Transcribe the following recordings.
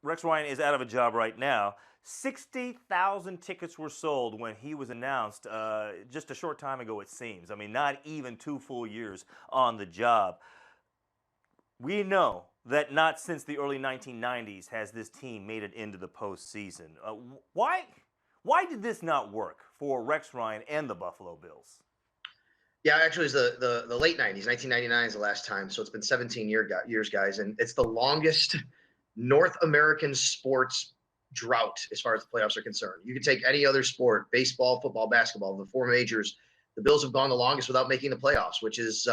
Rex Ryan is out of a job right now. 60,000 tickets were sold when he was announced just a short time ago, it seems. I mean, not even 2 full years on the job. We know that not since the early 1990s has this team made it into the postseason. Why did this not work for Rex Ryan and the Buffalo Bills? Yeah, actually, it's the late 90s. 1999 is the last time. So it's been 17 years, guys. And it's the longest North American sports drought as far as the playoffs are concerned. You could take any other sport, baseball, football, basketball, the four majors. The Bills have gone the longest without making the playoffs, which is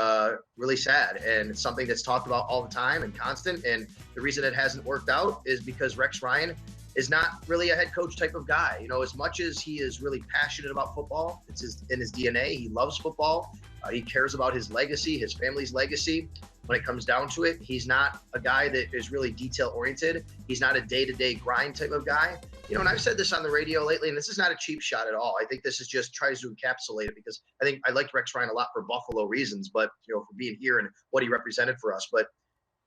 really sad. And it's something that's talked about all the time and constant. And the reason it hasn't worked out is because Rex Ryan is not really a head coach type of guy. You know, as much as he is really passionate about football, it's in his DNA. He loves football. He cares about his legacy, his family's legacy. When it comes down to it, he's not a guy that is really detail oriented. He's not a day-to-day grind type of guy. You know, and I've said this on the radio lately, and this is not a cheap shot at all. I think this is just tries to encapsulate it because I think I liked Rex Ryan a lot for Buffalo reasons, but for being here and what he represented for us. But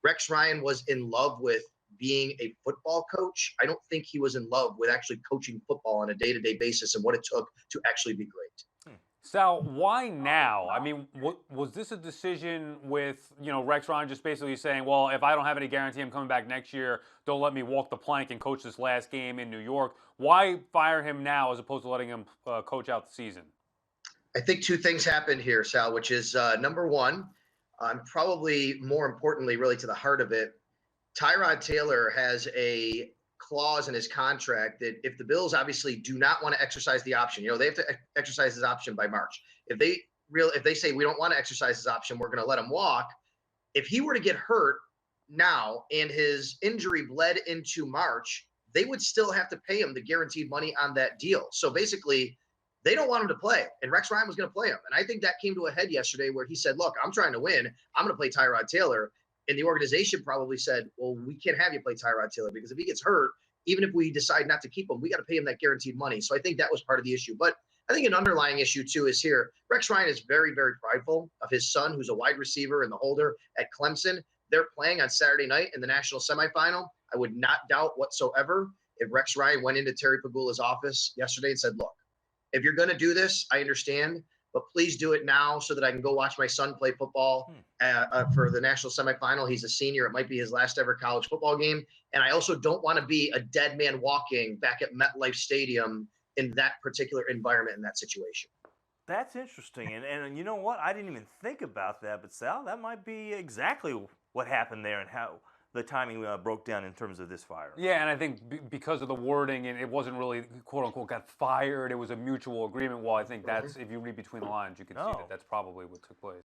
Rex Ryan was in love with being a football coach. I don't think he was in love with actually coaching football on a day-to-day basis and what it took to actually be great. Sal, why now? I mean, was this a decision with, Rex Ryan just basically saying, well, if I don't have any guarantee I'm coming back next year, don't let me walk the plank and coach this last game in New York. Why fire him now as opposed to letting him coach out the season? I think two things happened here, Sal, which is number one, probably more importantly, really to the heart of it, Tyrod Taylor has a clause in his contract that if the Bills obviously do not want to exercise the option, they have to exercise this option by March. If they say we don't want to exercise this option, we're going to let him walk. If he were to get hurt now and his injury bled into March, they would still have to pay him the guaranteed money on that deal. So basically, they don't want him to play, and Rex Ryan was going to play him. And I think that came to a head yesterday where he said, look, I'm trying to win. I'm going to play Tyrod Taylor. And the organization probably said, well, we can't have you play Tyrod Taylor because if he gets hurt, even if we decide not to keep him, we got to pay him that guaranteed money. So I think that was part of the issue. But I think an underlying issue, too, is here. Rex Ryan is very, very prideful of his son, who's a wide receiver and the holder at Clemson. They're playing on Saturday night in the national semifinal. I would not doubt whatsoever if Rex Ryan went into Terry Pagula's office yesterday and said, look, if you're going to do this, I understand. But please do it now so that I can go watch my son play football for the national semifinal. He's a senior. It might be his last ever college football game. And I also don't want to be a dead man walking back at MetLife Stadium in that particular environment, in that situation. That's interesting. And you know what? I didn't even think about that. But, Sal, that might be exactly what happened there and how the timing broke down in terms of this fire. Yeah, and I think because of the wording, and it wasn't really, quote-unquote, got fired, it was a mutual agreement. Well, I think that's, if you read between the lines, you can see that that's probably what took place.